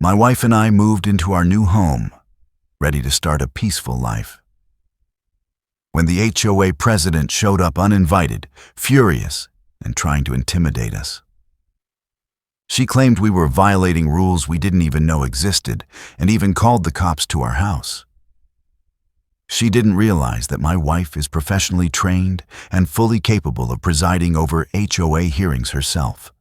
My wife and I moved into our new home, ready to start a peaceful life. When the HOA president showed up uninvited, furious, and trying to intimidate us. She claimed we were violating rules we didn't even know existed, and even called the cops to our house. She didn't realize that my wife is professionally trained and fully capable of presiding over HOA hearings herself.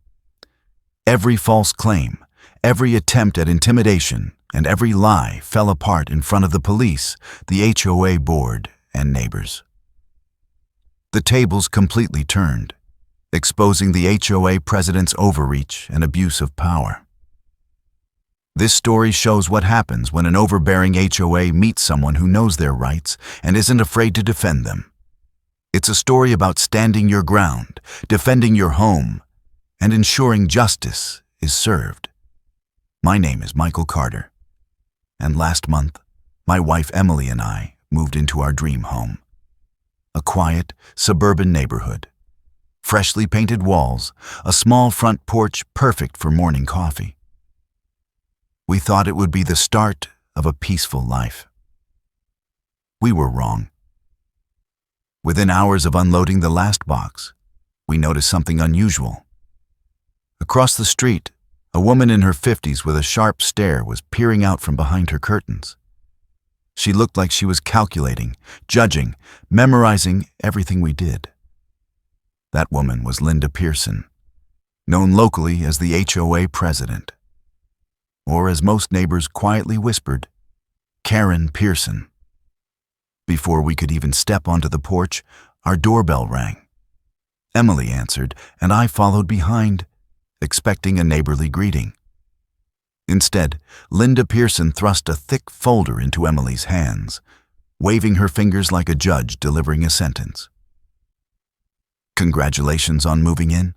Every false claim, every attempt at intimidation, and every lie fell apart in front of the police, the HOA board, and neighbors. The tables completely turned, exposing the HOA president's overreach and abuse of power. This story shows what happens when an overbearing HOA meets someone who knows their rights and isn't afraid to defend them. It's a story about standing your ground, defending your home, and ensuring justice is served. My name is Michael Carter, and last month, my wife Emily and I moved into our dream home. A quiet, suburban neighborhood. Freshly painted walls, a small front porch perfect for morning coffee. We thought it would be the start of a peaceful life. We were wrong. Within hours of unloading the last box, we noticed something unusual. Across the street, a woman in her 50s with a sharp stare was peering out from behind her curtains. She looked like she was calculating, judging, memorizing everything we did. That woman was Linda Pearson, known locally as the HOA president, or as most neighbors quietly whispered, Karen Pearson. Before we could even step onto the porch, our doorbell rang. Emily answered, and I followed behind, expecting a neighborly greeting. Instead, Linda Pearson thrust a thick folder into Emily's hands, waving her fingers like a judge delivering a sentence. "Congratulations on moving in,"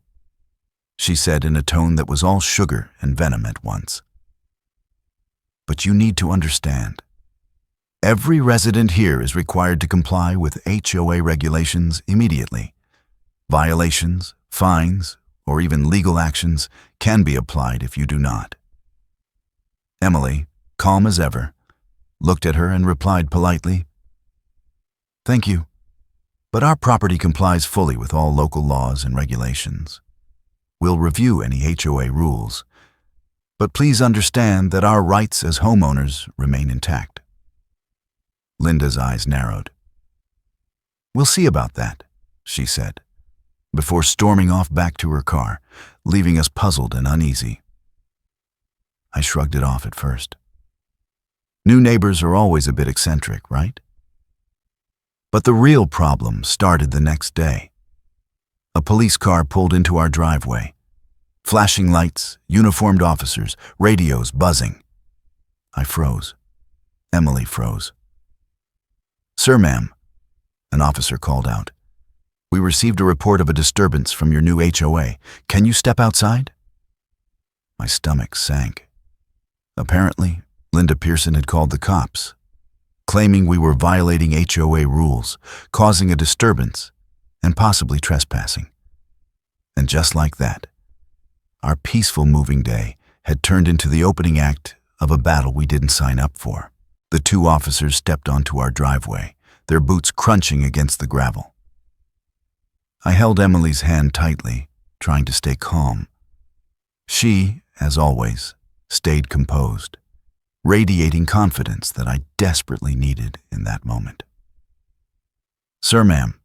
she said in a tone that was all sugar and venom at once. "But you need to understand. Every resident here is required to comply with HOA regulations immediately. Violations, fines, or even legal actions can be applied if you do not." Emily, calm as ever, looked at her and replied politely, "Thank you, but our property complies fully with all local laws and regulations. We'll review any HOA rules, but please understand that our rights as homeowners remain intact." Linda's eyes narrowed. "We'll see about that," she said, before storming off back to her car, leaving us puzzled and uneasy. I shrugged it off at first. New neighbors are always a bit eccentric, right? But the real problem started the next day. A police car pulled into our driveway. Flashing lights, uniformed officers, radios buzzing. I froze. Emily froze. "Sir, ma'am," an officer called out. "We received a report of a disturbance from your new HOA. Can you step outside?" My stomach sank. Apparently, Linda Pearson had called the cops, claiming we were violating HOA rules, causing a disturbance, and possibly trespassing. And just like that, our peaceful moving day had turned into the opening act of a battle we didn't sign up for. The two officers stepped onto our driveway, their boots crunching against the gravel. I held Emily's hand tightly, trying to stay calm. She, as always, stayed composed, radiating confidence that I desperately needed in that moment. "Sir, ma'am,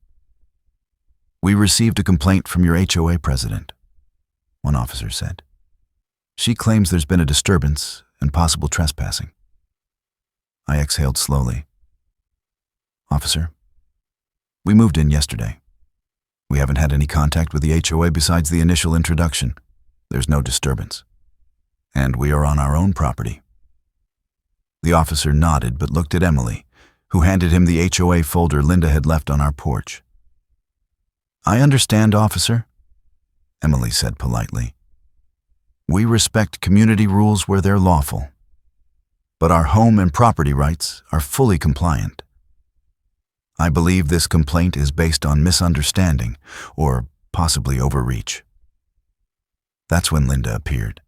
we received a complaint from your HOA president," one officer said. "She claims there's been a disturbance and possible trespassing." I exhaled slowly. "Officer, we moved in yesterday. We haven't had any contact with the HOA besides the initial introduction. There's no disturbance. And we are on our own property." The officer nodded but looked at Emily, who handed him the HOA folder Linda had left on our porch. "I understand, officer," Emily said politely. "We respect community rules where they're lawful, but our home and property rights are fully compliant. I believe this complaint is based on misunderstanding or possibly overreach." That's when Linda appeared,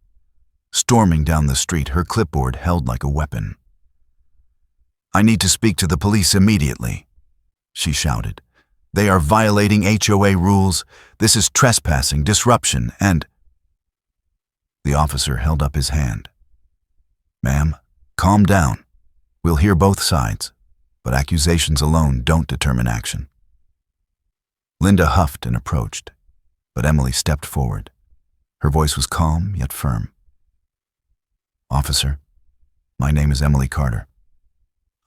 storming down the street, her clipboard held like a weapon. "I need to speak to the police immediately," she shouted. "They are violating HOA rules. This is trespassing, disruption, and—" The officer held up his hand. "Ma'am, calm down. We'll hear both sides, but accusations alone don't determine action." Linda huffed and approached, but Emily stepped forward. Her voice was calm yet firm. "Officer, my name is Emily Carter.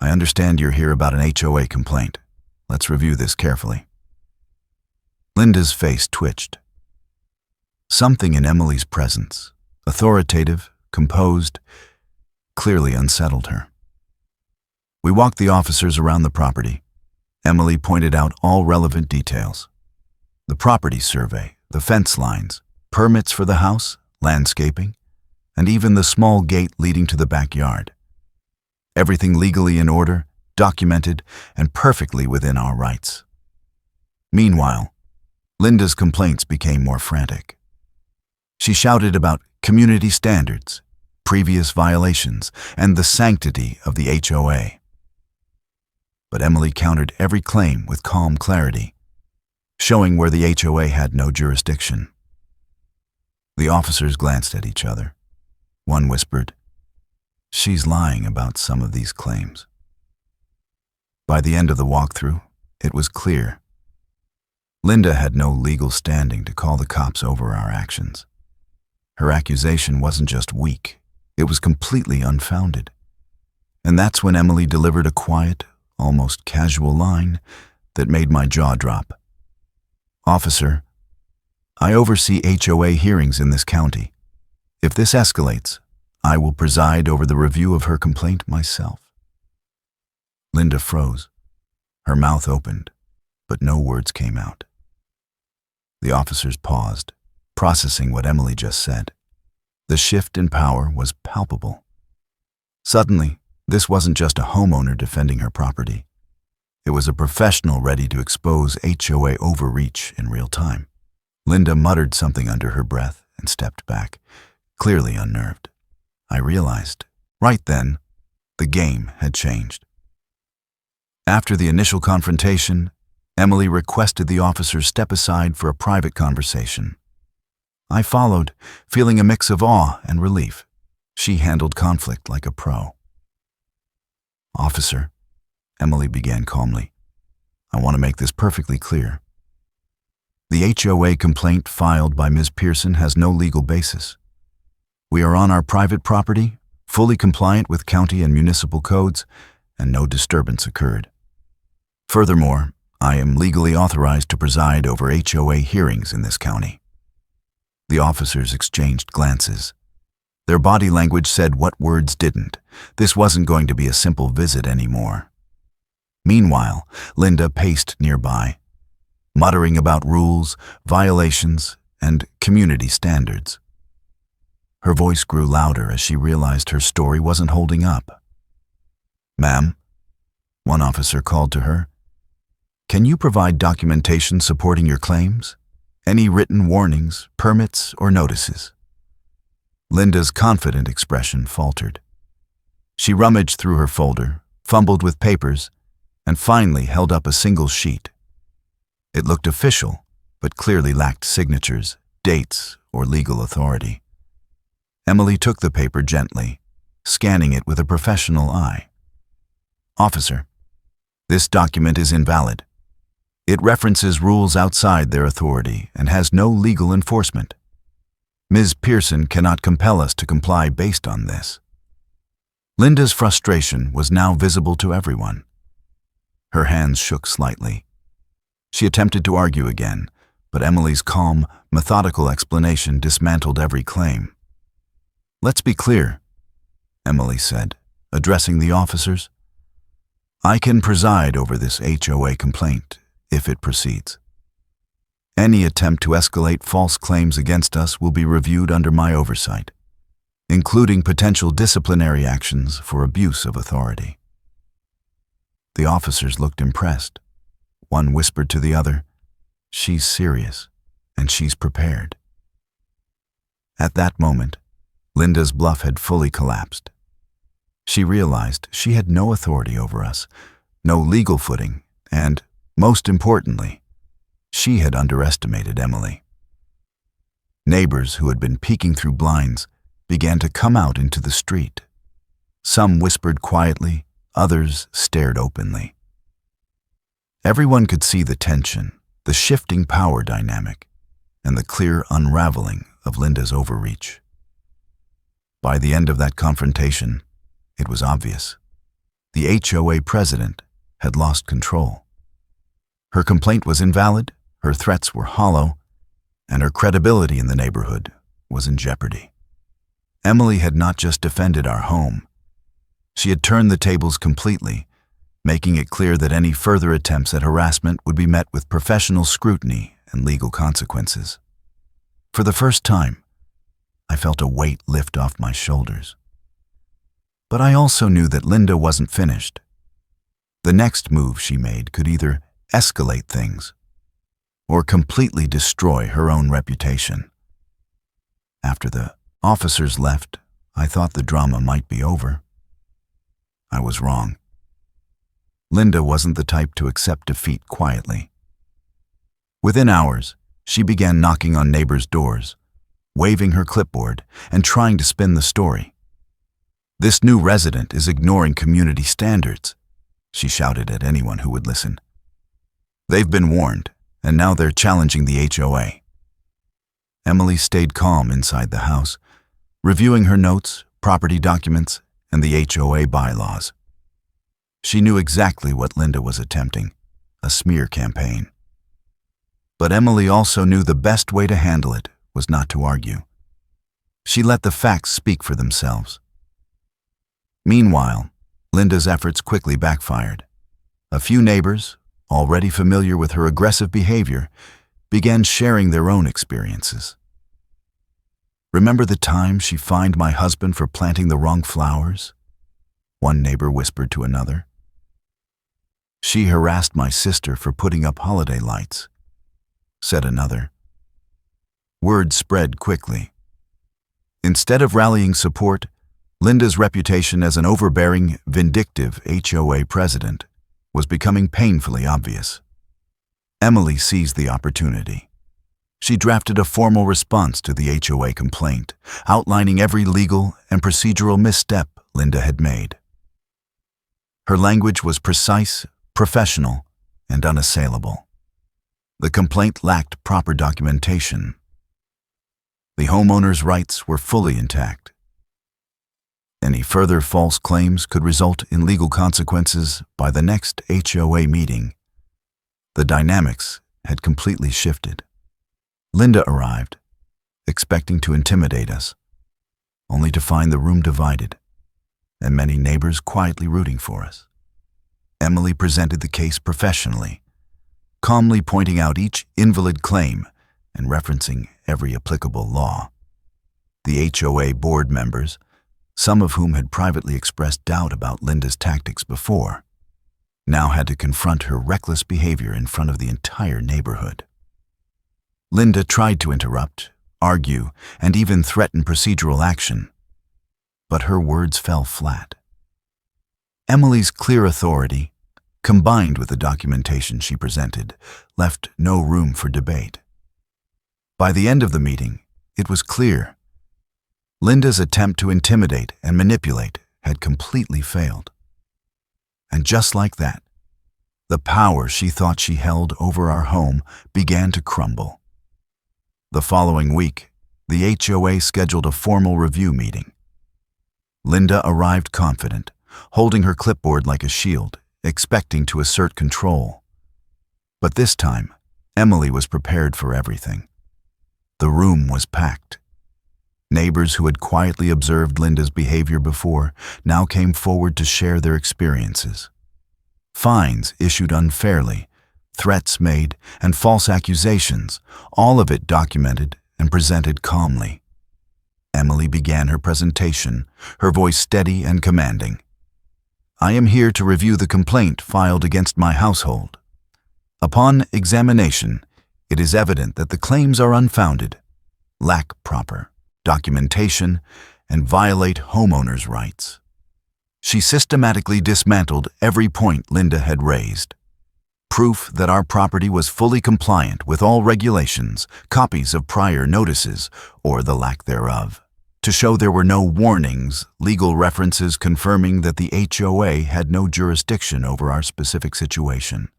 I understand you're here about an HOA complaint. Let's review this carefully." Linda's face twitched. Something in Emily's presence, authoritative, composed, clearly unsettled her. We walked the officers around the property. Emily pointed out all relevant details: the property survey, the fence lines, permits for the house, landscaping, and even the small gate leading to the backyard. Everything legally in order, documented, and perfectly within our rights. Meanwhile, Linda's complaints became more frantic. She shouted about community standards, previous violations, and the sanctity of the HOA. But Emily countered every claim with calm clarity, showing where the HOA had no jurisdiction. The officers glanced at each other. One whispered, "She's lying about some of these claims." By the end of the walkthrough, it was clear. Linda had no legal standing to call the cops over our actions. Her accusation wasn't just weak, it was completely unfounded. And that's when Emily delivered a quiet, almost casual line that made my jaw drop. "Officer, I oversee HOA hearings in this county. If this escalates, I will preside over the review of her complaint myself." Linda froze. Her mouth opened, but no words came out. The officers paused, processing what Emily just said. The shift in power was palpable. Suddenly, this wasn't just a homeowner defending her property. It was a professional ready to expose HOA overreach in real time. Linda muttered something under her breath and stepped back, clearly unnerved. I realized, right then, the game had changed. After the initial confrontation, Emily requested the officers step aside for a private conversation. I followed, feeling a mix of awe and relief. She handled conflict like a pro. "Officer," Emily began calmly, "I want to make this perfectly clear. The HOA complaint filed by Ms. Pearson has no legal basis. We are on our private property, fully compliant with county and municipal codes, and no disturbance occurred. Furthermore, I am legally authorized to preside over HOA hearings in this county." The officers exchanged glances. Their body language said what words didn't. This wasn't going to be a simple visit anymore. Meanwhile, Linda paced nearby, muttering about rules, violations, and community standards. Her voice grew louder as she realized her story wasn't holding up. "Ma'am," one officer called to her, "can you provide documentation supporting your claims? Any written warnings, permits, or notices?" Linda's confident expression faltered. She rummaged through her folder, fumbled with papers, and finally held up a single sheet. It looked official, but clearly lacked signatures, dates, or legal authority. Emily took the paper gently, scanning it with a professional eye. "Officer, this document is invalid. It references rules outside their authority and has no legal enforcement. Ms. Pearson cannot compel us to comply based on this." Linda's frustration was now visible to everyone. Her hands shook slightly. She attempted to argue again, but Emily's calm, methodical explanation dismantled every claim. "Let's be clear," Emily said, addressing the officers. "I can preside over this HOA complaint if it proceeds. Any attempt to escalate false claims against us will be reviewed under my oversight, including potential disciplinary actions for abuse of authority." The officers looked impressed. One whispered to the other, "She's serious, and she's prepared." At that moment, Linda's bluff had fully collapsed. She realized she had no authority over us, no legal footing, and, most importantly, she had underestimated Emily. Neighbors who had been peeking through blinds began to come out into the street. Some whispered quietly, others stared openly. Everyone could see the tension, the shifting power dynamic, and the clear unraveling of Linda's overreach. By the end of that confrontation, it was obvious. The HOA president had lost control. Her complaint was invalid, her threats were hollow, and her credibility in the neighborhood was in jeopardy. Emily had not just defended our home. She had turned the tables completely, making it clear that any further attempts at harassment would be met with professional scrutiny and legal consequences. For the first time, I felt a weight lift off my shoulders. But I also knew that Linda wasn't finished. The next move she made could either escalate things or completely destroy her own reputation. After the officers left, I thought the drama might be over. I was wrong. Linda wasn't the type to accept defeat quietly. Within hours, she began knocking on neighbors' doors, waving her clipboard, and trying to spin the story. "This new resident is ignoring community standards," she shouted at anyone who would listen. "They've been warned, and now they're challenging the HOA." Emily stayed calm inside the house, reviewing her notes, property documents, and the HOA bylaws. She knew exactly what Linda was attempting, a smear campaign. But Emily also knew the best way to handle it was not to argue. She let the facts speak for themselves. Meanwhile, Linda's efforts quickly backfired. A few neighbors, already familiar with her aggressive behavior, began sharing their own experiences. "Remember the time she fined my husband for planting the wrong flowers?" one neighbor whispered to another. "She harassed my sister for putting up holiday lights," said another. Word spread quickly. Instead of rallying support, Linda's reputation as an overbearing, vindictive HOA president was becoming painfully obvious. Emily seized the opportunity. She drafted a formal response to the HOA complaint, outlining every legal and procedural misstep Linda had made. Her language was precise, professional, and unassailable. The complaint lacked proper documentation. The homeowner's rights were fully intact. Any further false claims could result in legal consequences by the next HOA meeting. The dynamics had completely shifted. Linda arrived, expecting to intimidate us, only to find the room divided and many neighbors quietly rooting for us. Emily presented the case professionally, calmly pointing out each invalid claim and referencing every applicable law. The HOA board members, some of whom had privately expressed doubt about Linda's tactics before, now had to confront her reckless behavior in front of the entire neighborhood. Linda tried to interrupt, argue, and even threaten procedural action, but her words fell flat. Emily's clear authority, combined with the documentation she presented, left no room for debate. By the end of the meeting, it was clear Linda's attempt to intimidate and manipulate had completely failed. And just like that, the power she thought she held over our home began to crumble. The following week, the HOA scheduled a formal review meeting. Linda arrived confident, holding her clipboard like a shield, expecting to assert control. But this time, Emily was prepared for everything. The room was packed. Neighbors who had quietly observed Linda's behavior before now came forward to share their experiences. Fines issued unfairly, threats made, and false accusations, all of it documented and presented calmly. Emily began her presentation, her voice steady and commanding. "I am here to review the complaint filed against my household. Upon examination, it is evident that the claims are unfounded, lack proper documentation, and violate homeowners' rights. She systematically dismantled every point Linda had raised. Proof that our property was fully compliant with all regulations, copies of prior notices, or the lack thereof. To show there were no warnings, legal references confirming that the HOA had no jurisdiction over our specific situation.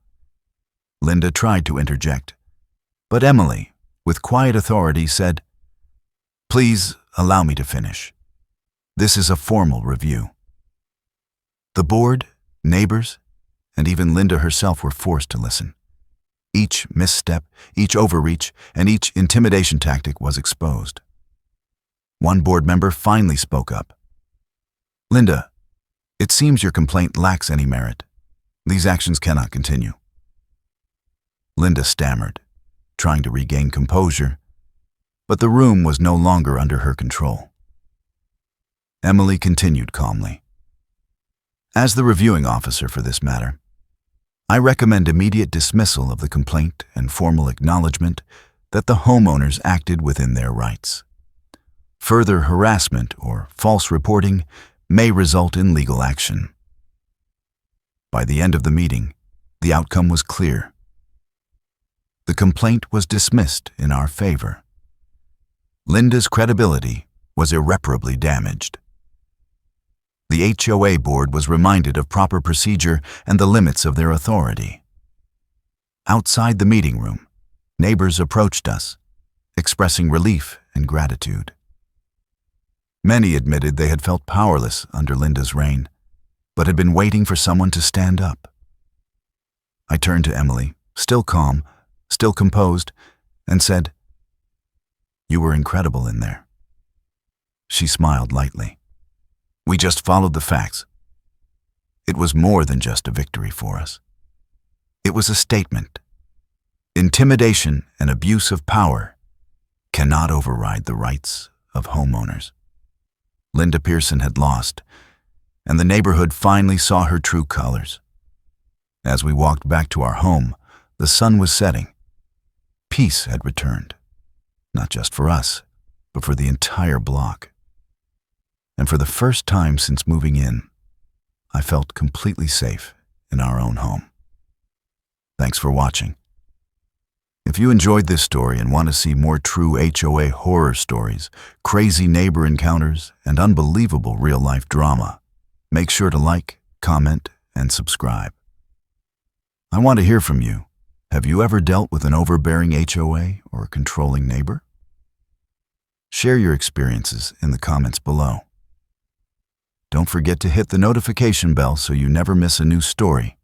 Linda tried to interject, but Emily, with quiet authority, said, "Please allow me to finish. This is a formal review." The board, neighbors, and even Linda herself were forced to listen. Each misstep, each overreach, and each intimidation tactic was exposed. One board member finally spoke up. "Linda, it seems your complaint lacks any merit. These actions cannot continue." Linda stammered, trying to regain composure, but the room was no longer under her control. Emily continued calmly. "As the reviewing officer for this matter, I recommend immediate dismissal of the complaint and formal acknowledgement that the homeowners acted within their rights. Further harassment or false reporting may result in legal action." By the end of the meeting, the outcome was clear. The complaint was dismissed in our favor. Linda's credibility was irreparably damaged. The HOA board was reminded of proper procedure and the limits of their authority. Outside the meeting room, neighbors approached us, expressing relief and gratitude. Many admitted they had felt powerless under Linda's reign, but had been waiting for someone to stand up. I turned to Emily, still calm, still composed, and said, "You were incredible in there." She smiled lightly. "We just followed the facts." It was more than just a victory for us. It was a statement. Intimidation and abuse of power cannot override the rights of homeowners. Linda Pearson had lost, and the neighborhood finally saw her true colors. As we walked back to our home, the sun was setting. Peace had returned, not just for us, but for the entire block. And for the first time since moving in, I felt completely safe in our own home. Thanks for watching. If you enjoyed this story and want to see more true HOA horror stories, crazy neighbor encounters, and unbelievable real-life drama, make sure to like, comment, and subscribe. I want to hear from you. Have you ever dealt with an overbearing HOA or a controlling neighbor? Share your experiences in the comments below. Don't forget to hit the notification bell so you never miss a new story.